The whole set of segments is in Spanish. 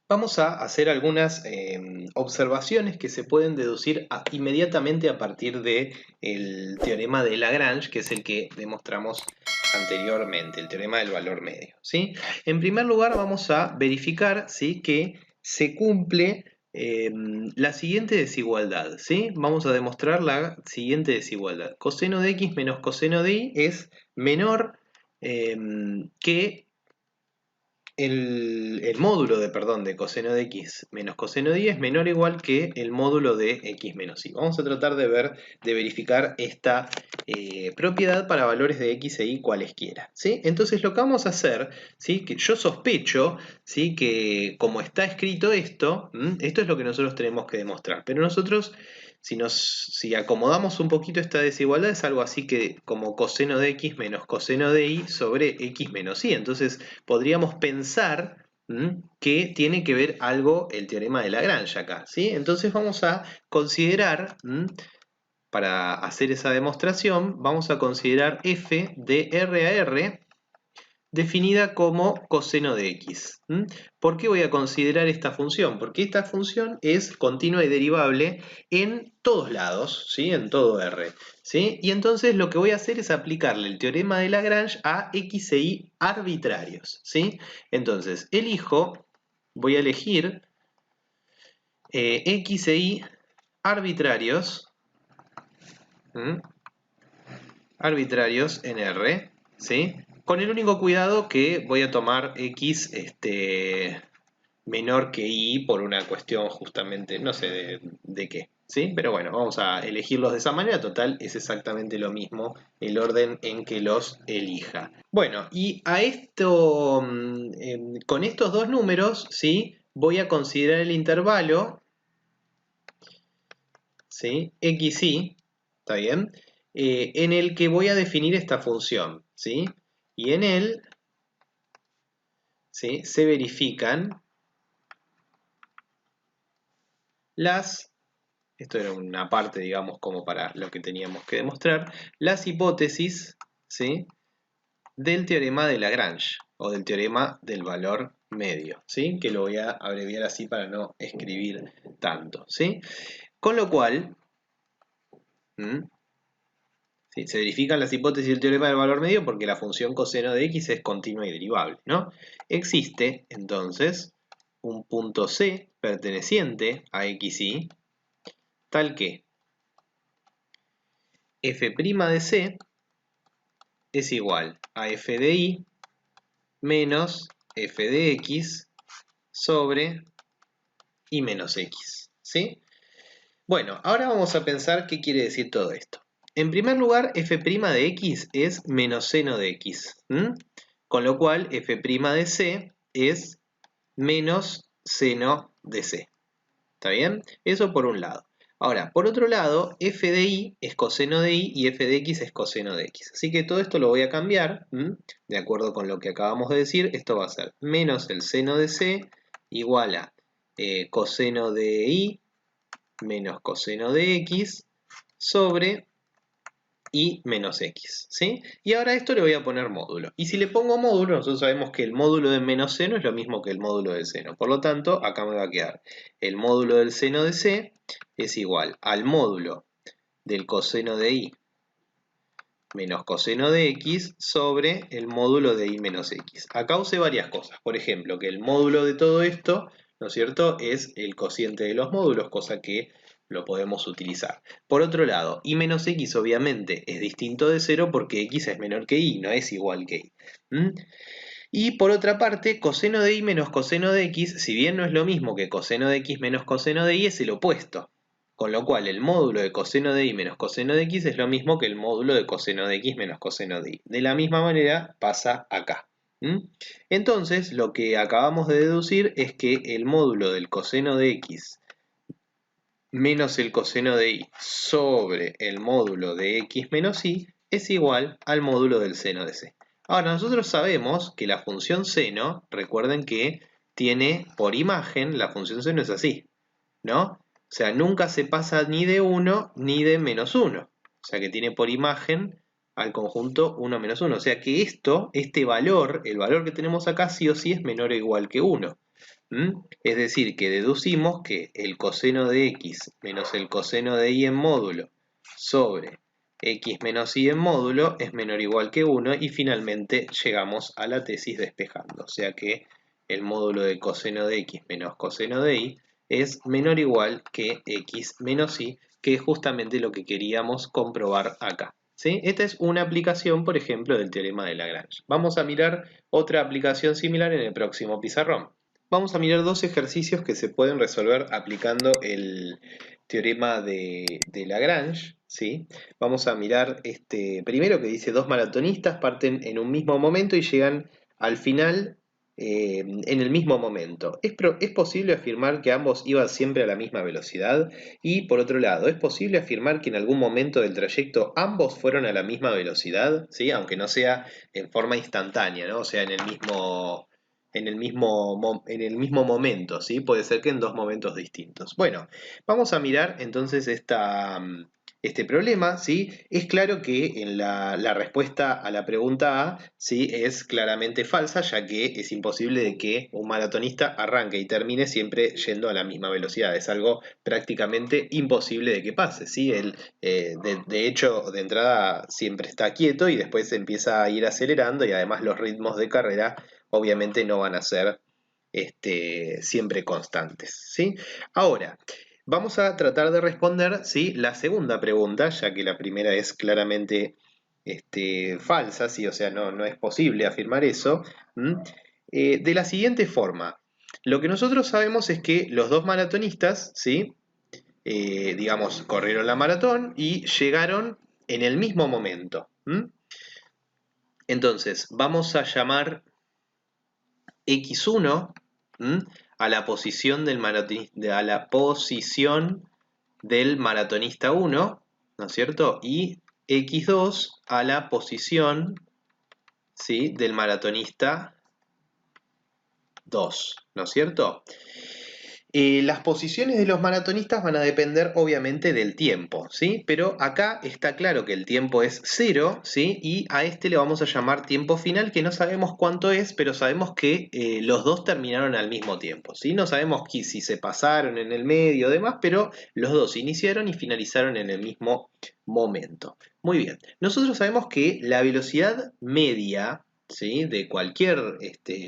Vamos a hacer algunas observaciones que se pueden deducir inmediatamente a partir del teorema de Lagrange, que es el que demostramos anteriormente, el teorema del valor medio, ¿sí? En primer lugar vamos a verificar, ¿sí?, que se cumple la siguiente desigualdad, ¿sí? Vamos a demostrar la siguiente desigualdad. Coseno de x menos coseno de y es menor que el módulo de coseno de x menos coseno de y es menor o igual que el módulo de x menos y. Vamos a tratar de verificar esta propiedad para valores de x e y cualesquiera, ¿sí? Entonces lo que vamos a hacer, ¿sí?, que yo sospecho, ¿sí?, que como está escrito esto, esto es lo que nosotros tenemos que demostrar, pero nosotros si acomodamos un poquito esta desigualdad es algo así que como coseno de x menos coseno de y sobre x menos y. Entonces podríamos pensar que tiene que ver algo el teorema de Lagrange acá, ¿sí? Entonces vamos a considerar, para hacer esa demostración, vamos a considerar f de R a R definida como coseno de x. ¿Por qué voy a considerar esta función? Porque esta función es continua y derivable en todos lados, ¿sí?, en todo R, ¿sí? Y entonces lo que voy a hacer es aplicarle el teorema de Lagrange a x e y arbitrarios, ¿sí? Entonces voy a elegir x e y arbitrarios, arbitrarios en R, ¿sí? Con el único cuidado que voy a tomar x menor que y por una cuestión justamente, no sé de qué, ¿sí? Pero bueno, vamos a elegirlos de esa manera, total, es exactamente lo mismo el orden en que los elija. Bueno, y a esto, con estos dos números, ¿sí?, voy a considerar el intervalo, ¿sí?, x y, ¿está bien?, en el que voy a definir esta función, ¿sí? Y en él, ¿sí?, se verifican esto era una parte, digamos, como para lo que teníamos que demostrar, las hipótesis, ¿sí?, del teorema de Lagrange, o del teorema del valor medio, ¿sí?, que lo voy a abreviar así para no escribir tanto, ¿sí? Con lo cual, ¿sí?, se verifican las hipótesis del teorema del valor medio porque la función coseno de x es continua y derivable, ¿no? Existe, entonces, un punto C perteneciente a xy, tal que f' de C es igual a f de y menos f de x sobre y menos x, ¿sí? Bueno, ahora vamos a pensar qué quiere decir todo esto. En primer lugar, f' de x es menos seno de x, con lo cual f' de c es menos seno de c. ¿Está bien? Eso por un lado. Ahora, por otro lado, f de y es coseno de y y f de x es coseno de x. Así que todo esto lo voy a cambiar, de acuerdo con lo que acabamos de decir. Esto va a ser menos el seno de c igual a coseno de y menos coseno de x sobre y menos x, ¿sí? Y ahora a esto le voy a poner módulo. Y si le pongo módulo, nosotros sabemos que el módulo de menos seno es lo mismo que el módulo del seno. Por lo tanto, acá me va a quedar el módulo del seno de c es igual al módulo del coseno de y menos coseno de x sobre el módulo de y menos x. Acá usé varias cosas. Por ejemplo, que el módulo de todo esto, ¿no es cierto?, es el cociente de los módulos, cosa que lo podemos utilizar. Por otro lado, y menos x obviamente es distinto de 0 porque x es menor que y, no es igual que y. Y por otra parte, coseno de y menos coseno de x, si bien no es lo mismo que coseno de x menos coseno de y, es el opuesto. Con lo cual, el módulo de coseno de y menos coseno de x es lo mismo que el módulo de coseno de x menos coseno de y. De la misma manera pasa acá. Entonces, lo que acabamos de deducir es que el módulo del coseno de x menos el coseno de y sobre el módulo de x menos y es igual al módulo del seno de c. Ahora, nosotros sabemos que la función seno, recuerden que tiene por imagen, la función seno es así, ¿no? O sea, nunca se pasa ni de 1 ni de menos 1. O sea, que tiene por imagen al conjunto 1 menos 1. O sea que este valor, el valor que tenemos acá, sí o sí es menor o igual que 1. Es decir, que deducimos que el coseno de x menos el coseno de y en módulo sobre x menos y en módulo es menor o igual que 1 y finalmente llegamos a la tesis despejando. O sea que el módulo de coseno de x menos coseno de y es menor o igual que x menos y, que es justamente lo que queríamos comprobar acá. ¿Sí? Esta es una aplicación, por ejemplo, del teorema de Lagrange. Vamos a mirar otra aplicación similar en el próximo pizarrón. Vamos a mirar dos ejercicios que se pueden resolver aplicando el teorema de Lagrange, ¿sí? Vamos a mirar este primero que dice dos maratonistas parten en un mismo momento y llegan al final en el mismo momento. ¿Es posible afirmar que ambos iban siempre a la misma velocidad? Y por otro lado, ¿es posible afirmar que en algún momento del trayecto ambos fueron a la misma velocidad? ¿Sí? Aunque no sea en forma instantánea, ¿no? O sea, en el mismo momento, ¿sí? Puede ser que en dos momentos distintos. Bueno, vamos a mirar entonces este problema, ¿sí? Es claro que en la respuesta a la pregunta A, ¿sí? Es claramente falsa, ya que es imposible de que un maratonista arranque y termine siempre yendo a la misma velocidad. Es algo prácticamente imposible de que pase, ¿sí? De hecho, de entrada siempre está quieto y después empieza a ir acelerando y además los ritmos de carrera obviamente no van a ser siempre constantes, ¿sí? Ahora, vamos a tratar de responder, ¿sí? La segunda pregunta, ya que la primera es claramente falsa, ¿sí? O sea, no es posible afirmar eso, de la siguiente forma. Lo que nosotros sabemos es que los dos maratonistas, ¿sí? Digamos, corrieron la maratón y llegaron en el mismo momento. Entonces, vamos a llamar x1 a la posición del maratonista 1, ¿no es cierto? Y x2 a la posición, ¿sí?, del maratonista 2, ¿no es cierto? Las posiciones de los maratonistas van a depender obviamente del tiempo, ¿sí? Pero acá está claro que el tiempo es 0, ¿sí? Y a este le vamos a llamar tiempo final, que no sabemos cuánto es, pero sabemos que los dos terminaron al mismo tiempo, ¿sí? No sabemos si se pasaron en el medio o demás, pero los dos iniciaron y finalizaron en el mismo momento. Muy bien, nosotros sabemos que la velocidad media, ¿sí?, de cualquier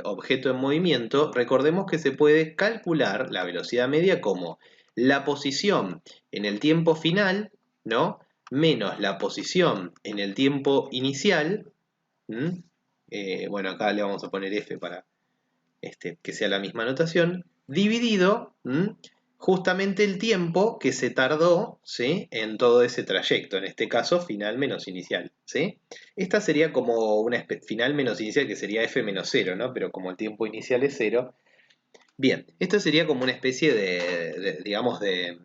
objeto en movimiento, recordemos que se puede calcular la velocidad media como la posición en el tiempo final, ¿no?, menos la posición en el tiempo inicial. Bueno, acá le vamos a poner F para que sea la misma notación, dividido justamente el tiempo que se tardó, ¿sí?, en todo ese trayecto, en este caso final menos inicial, ¿sí? Esta sería como una final menos inicial, que sería f menos 0, ¿no? Pero como el tiempo inicial es 0. Bien, esto sería como una especie digamos, de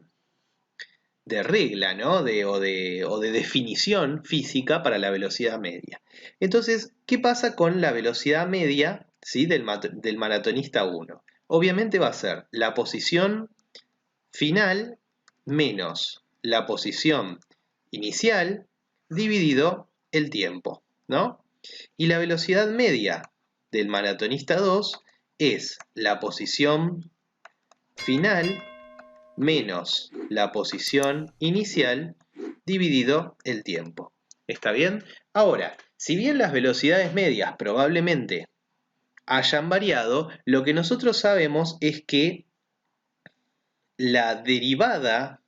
regla, ¿no? O de definición física para la velocidad media. Entonces, ¿qué pasa con la velocidad media, ¿sí?, del maratonista 1? Obviamente va a ser la posición final menos la posición inicial dividido el tiempo, ¿no? Y la velocidad media del maratonista 2 es la posición final menos la posición inicial dividido el tiempo. ¿Está bien? Ahora, si bien las velocidades medias probablemente hayan variado, lo que nosotros sabemos es que la derivada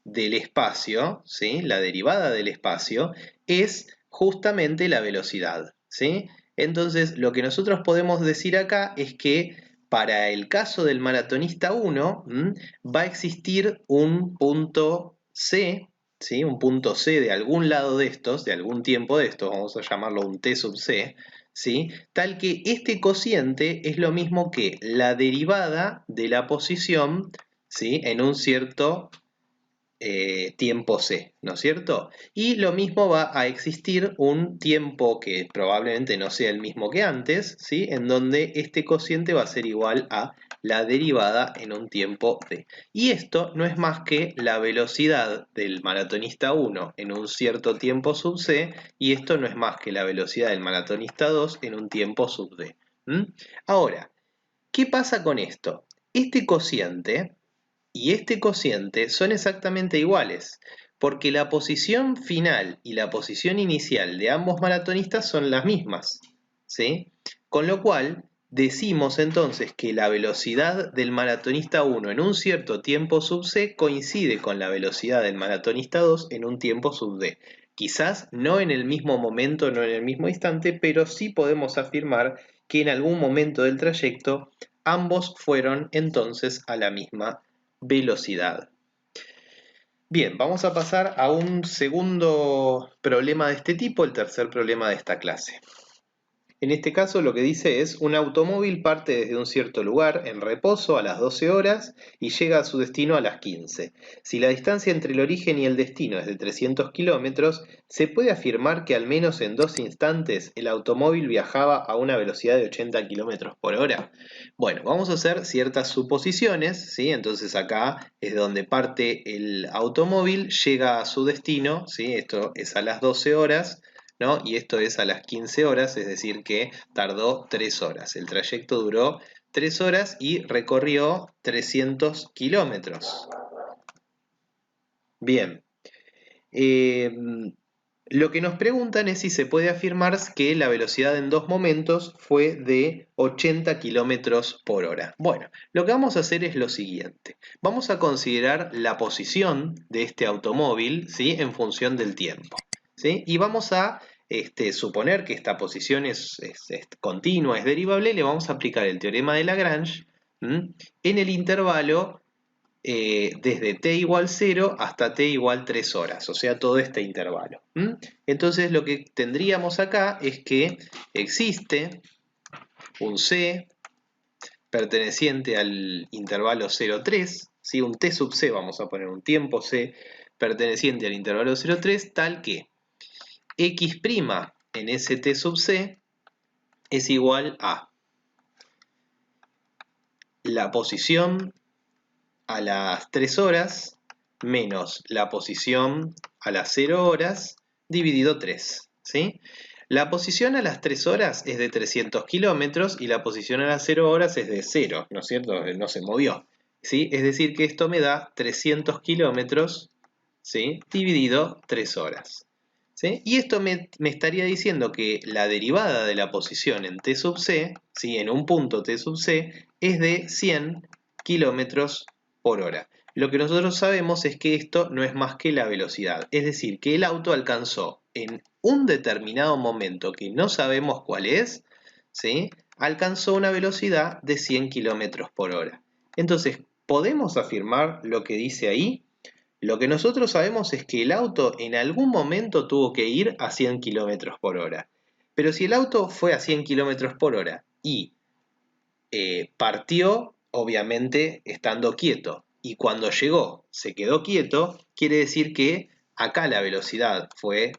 del espacio, ¿sí?, la derivada del espacio es justamente la velocidad, ¿sí? Entonces, lo que nosotros podemos decir acá es que para el caso del maratonista 1, va a existir un punto C, ¿sí?, un punto C de algún lado de estos, de algún tiempo de estos, vamos a llamarlo un T sub C, ¿sí?, tal que este cociente es lo mismo que la derivada de la posición, ¿sí?, en un cierto tiempo C, ¿no es cierto? Y lo mismo va a existir un tiempo que probablemente no sea el mismo que antes, ¿sí?, en donde este cociente va a ser igual a la derivada en un tiempo D. Y esto no es más que la velocidad del maratonista 1 en un cierto tiempo sub C, y esto no es más que la velocidad del maratonista 2 en un tiempo sub D. Ahora, ¿Qué pasa con esto? Este cociente y este cociente son exactamente iguales, porque la posición final y la posición inicial de ambos maratonistas son las mismas, ¿sí? Con lo cual, decimos entonces que la velocidad del maratonista 1 en un cierto tiempo sub c coincide con la velocidad del maratonista 2 en un tiempo sub d. Quizás no en el mismo momento, no en el mismo instante, pero sí podemos afirmar que en algún momento del trayecto ambos fueron entonces a la misma velocidad. Bien, vamos a pasar a un segundo problema de este tipo, el tercer problema de esta clase. En este caso lo que dice es, un automóvil parte desde un cierto lugar en reposo a las 12 horas y llega a su destino a las 15. Si la distancia entre el origen y el destino es de 300 kilómetros, ¿se puede afirmar que al menos en 2 instantes el automóvil viajaba a una velocidad de 80 kilómetros por hora? Bueno, vamos a hacer ciertas suposiciones, ¿sí? Entonces acá es donde parte el automóvil, llega a su destino, ¿sí? Esto es a las 12 horas. ¿No? Y esto es a las 15 horas, es decir que tardó 3 horas. El trayecto duró 3 horas y recorrió 300 kilómetros. Bien. Lo que nos preguntan es si se puede afirmar que la velocidad en dos momentos fue de 80 kilómetros por hora. Bueno, lo que vamos a hacer es lo siguiente. Vamos a considerar la posición de este automóvil, ¿sí? En función del tiempo, ¿sí? Y vamos a suponer que esta posición es continua, es derivable, le vamos a aplicar el teorema de Lagrange en el intervalo desde t igual 0 hasta t igual 3 horas, o sea, todo este intervalo. Entonces lo que tendríamos acá es que existe un c perteneciente al intervalo 0,3, ¿sí? Un t sub c, vamos a poner un tiempo c perteneciente al intervalo 0,3, tal que x' en ese t sub c es igual a la posición a las 3 horas menos la posición a las 0 horas dividido 3, ¿sí? La posición a las 3 horas es de 300 kilómetros y la posición a las 0 horas es de 0, ¿no es cierto? No se movió, ¿sí? Es decir que esto me da 300 kilómetros, ¿sí? Dividido 3 horas, ¿sí? Y esto me estaría diciendo que la derivada de la posición en t sub c, ¿sí? En un punto t sub c, es de 100 kilómetros por hora. Lo que nosotros sabemos es que esto no es más que la velocidad, es decir, que el auto alcanzó en un determinado momento que no sabemos cuál es, ¿sí? Alcanzó una velocidad de 100 kilómetros por hora. Entonces, ¿podemos afirmar lo que dice ahí? Lo que nosotros sabemos es que el auto en algún momento tuvo que ir a 100 kilómetros por hora. Pero si el auto fue a 100 kilómetros por hora y partió, obviamente, estando quieto, y cuando llegó se quedó quieto, quiere decir que acá la velocidad fue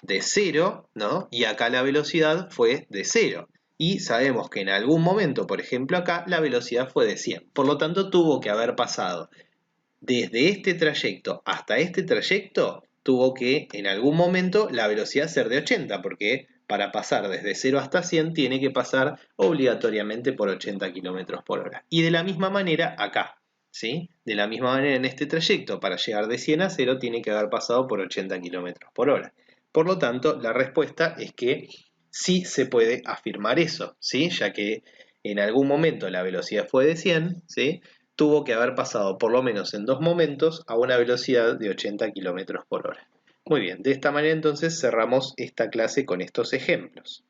de 0, ¿no? Y acá la velocidad fue de 0. Y sabemos que en algún momento, por ejemplo acá, la velocidad fue de 100. Por lo tanto, tuvo que haber pasado desde este trayecto hasta este trayecto, tuvo que en algún momento la velocidad ser de 80, porque para pasar desde 0 hasta 100 tiene que pasar obligatoriamente por 80 km por hora. Y de la misma manera acá, ¿sí? De la misma manera en este trayecto, para llegar de 100 a 0 tiene que haber pasado por 80 km por hora. Por lo tanto, la respuesta es que sí se puede afirmar eso, ¿sí? Ya que en algún momento la velocidad fue de 100, ¿sí? Tuvo que haber pasado por lo menos en dos momentos a una velocidad de 80 km por hora. Muy bien, de esta manera entonces cerramos esta clase con estos ejemplos.